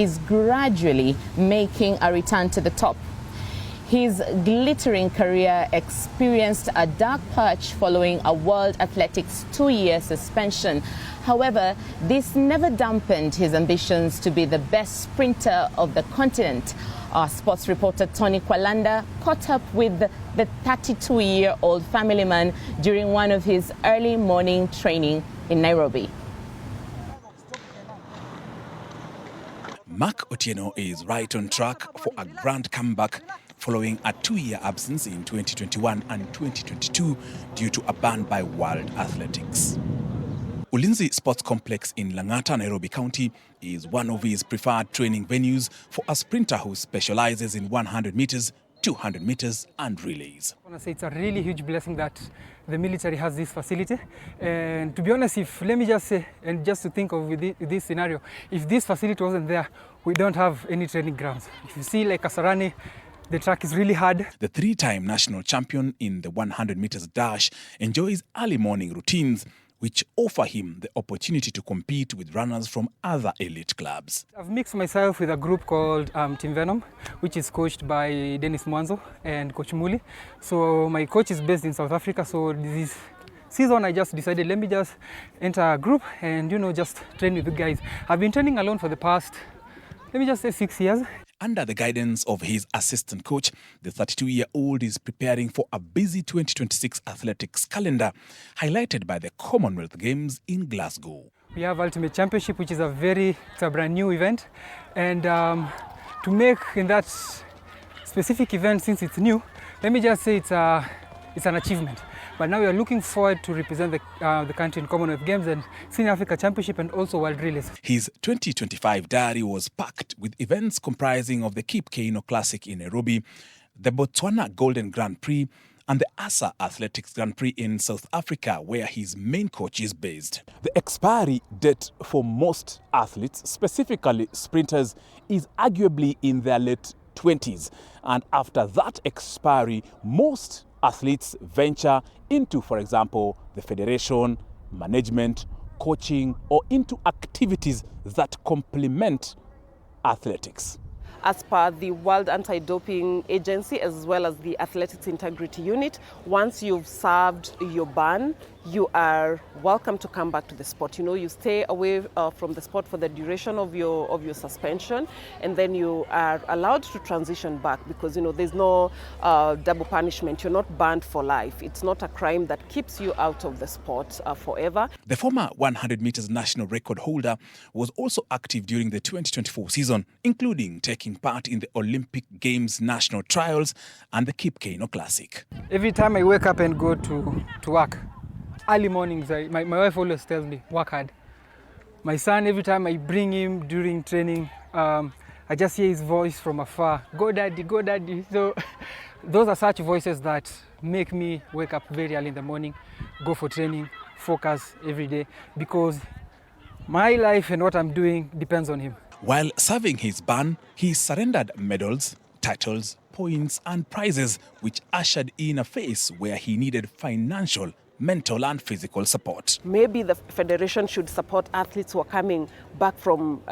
is gradually making a return to the top. His glittering career experienced a dark patch following a World Athletics 2-year suspension. However, this never dampened his ambitions to be the best sprinter of the continent. Our sports reporter Tony Kwalanda caught up with the 32-year-old family man during one of his early morning training in Nairobi. Mark Otieno is right on track for a grand comeback following a 2-year absence in 2021 and 2022 due to a ban by World Athletics. Ulinzi Sports Complex in Lang'ata, Nairobi County is one of his preferred training venues for a sprinter who specializes in 100 meters, 200 meters and relays. I want to say it's a really huge blessing that the military has this facility. And to be honest, let me just say, and just to think of with this scenario, if this facility wasn't there, we don't have any training grounds. If you see like Kasarani, the track is really hard. The 3-time national champion in the 100 meters dash enjoys early morning routines which offer him the opportunity to compete with runners from other elite clubs. I've mixed myself with a group called Team Venom, which is coached by Dennis Mwanzo and Coach Muli. So my coach is based in South Africa, so this season I just decided let me just enter a group and just train with the guys. I've been training alone for the past, let me just say 6 years. Under the guidance of his assistant coach, the 32-year-old is preparing for a busy 2026 athletics calendar, highlighted by the Commonwealth Games in Glasgow. We have Ultimate Championship, which is it's a brand new event. And to make in that specific event, since it's new, let me just say it's an achievement. But now we are looking forward to represent the country in Commonwealth Games and Senior Africa Championship and also World Relays. His 2025 diary was packed with events comprising of the Cape Keino Classic in Nairobi, the Botswana Golden Grand Prix, and the Asa Athletics Grand Prix in South Africa, where his main coach is based. The expiry date for most athletes, specifically sprinters, is arguably in their late 20s. And after that expiry, most athletes venture into, for example, the federation, management, coaching, or into activities that complement athletics. As per the World Anti-Doping Agency, as well as the Athletics Integrity Unit, once you've served your ban, you are welcome to come back to the sport. You stay away from the sport for the duration of your suspension, and then you are allowed to transition back because, there's no double punishment. You're not banned for life. It's not a crime that keeps you out of the sport forever. The former 100 meters national record holder was also active during the 2024 season, including taking part in the Olympic Games national trials and the Cape Keino Classic. Every time I wake up and go to work, early mornings, my wife always tells me, work hard. My son, every time I bring him during training, I just hear his voice from afar, go daddy, go daddy. So those are such voices that make me wake up very early in the morning, go for training, focus every day, because my life and what I'm doing depends on him. While serving his ban, he surrendered medals, titles, points and prizes, which ushered in a phase where he needed financial, mental and physical support. Maybe the federation should support athletes who are coming back from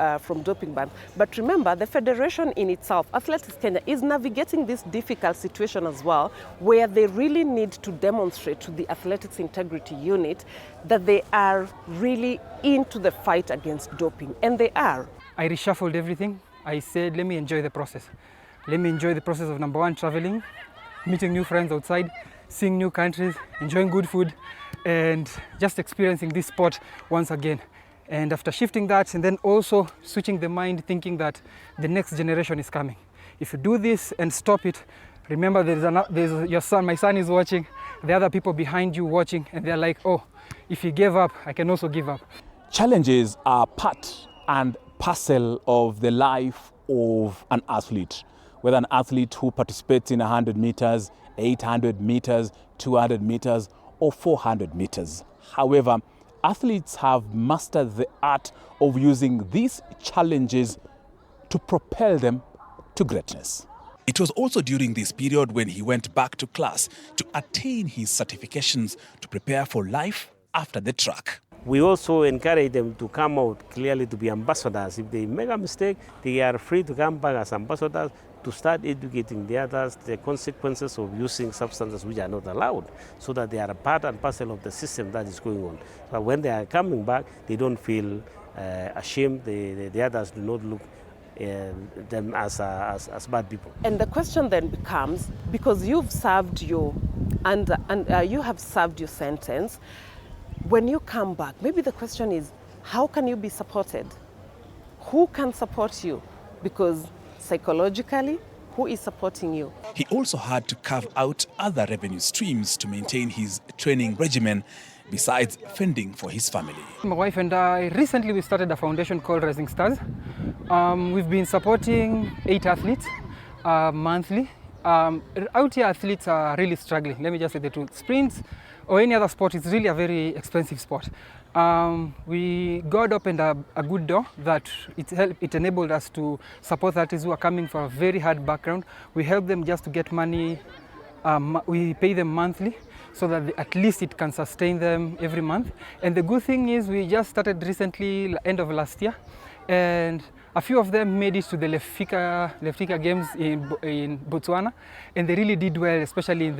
doping ban. But remember, the federation in itself, Athletics Kenya, is navigating this difficult situation as well, where they really need to demonstrate to the Athletics Integrity Unit that they are really into the fight against doping, and they are. I reshuffled everything. I said, let me enjoy the process. Let me enjoy the process of, number one, traveling, meeting new friends outside, seeing new countries, enjoying good food, and just experiencing this sport once again. And after shifting that, and then also switching the mind, thinking that the next generation is coming. If you do this and stop it, remember there's your son, my son is watching, the other people behind you watching, and they're like, oh, if he gave up, I can also give up. Challenges are part and parcel of the life of an athlete, whether an athlete who participates in 100 meters, 800 meters, 200 meters, or 400 meters. However, athletes have mastered the art of using these challenges to propel them to greatness. It was also during this period when he went back to class to attain his certifications to prepare for life after the track. We also encourage them to come out clearly to be ambassadors. If they make a mistake, they are free to come back as ambassadors to start educating the others the consequences of using substances which are not allowed, so that they are a part and parcel of the system that is going on. So when they are coming back, they don't feel ashamed. The others do not look them as bad people. And the question then becomes, because you've served you have served your sentence, when you come back, maybe the question is, how can you be supported? Who can support you? Because psychologically, who is supporting you? He also had to carve out other revenue streams to maintain his training regimen, besides fending for his family. My wife and I, recently we started a foundation called Rising Stars. We've been supporting 8 athletes monthly. Out here athletes are really struggling, let me just say the truth. Sprints or any other sport is really a very expensive sport. God opened a good door that it enabled us to support athletes who are coming from a very hard background. We help them just to get money, we pay them monthly, so that at least it can sustain them every month. And the good thing is we just started recently, end of last year, and a few of them made it to the Lefika Games in Botswana, and they really did well, especially in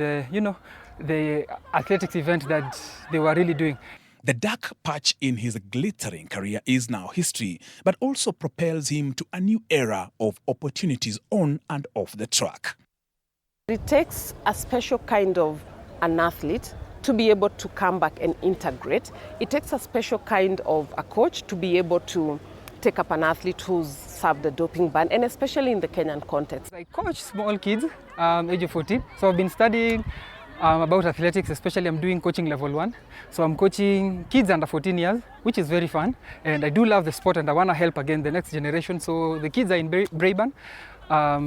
the athletics event that they were really doing. The dark patch in his glittering career is now history, but also propels him to a new era of opportunities on and off the track. It takes a special kind of an athlete to be able to come back and integrate. It takes a special kind of a coach to be able to take up an athlete who's served the doping ban, and especially in the Kenyan context. I coach small kids, age of 14, so I've been studying about athletics, especially I'm doing coaching level 1. So I'm coaching kids under 14 years, which is very fun, and I do love the sport and I want to help again the next generation. So the kids are in Braeburn,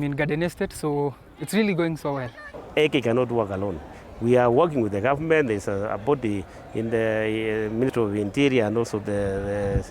in Garden Estate, so it's really going so well. AK cannot work alone. We are working with the government. There's a body in the Ministry of the Interior and also the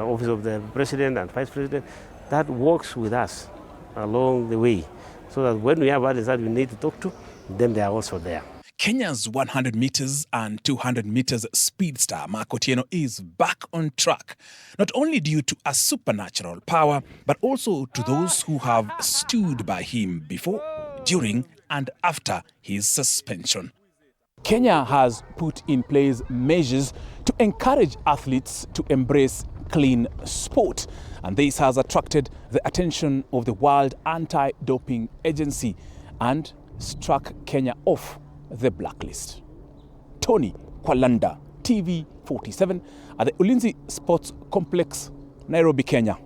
Office of the President and Vice President that works with us along the way, so that when we have others that we need to talk to, then they are also there. Kenya's 100 meters and 200 meters speed star Mark Otieno is back on track, not only due to a supernatural power, but also to those who have stood by him before, during and after his suspension. Kenya has put in place measures to encourage athletes to embrace clean sport, and this has attracted the attention of the World Anti-Doping Agency and struck Kenya off the blacklist. Tony Kwalanda, TV 47 at the Ulinzi Sports Complex, Nairobi, Kenya.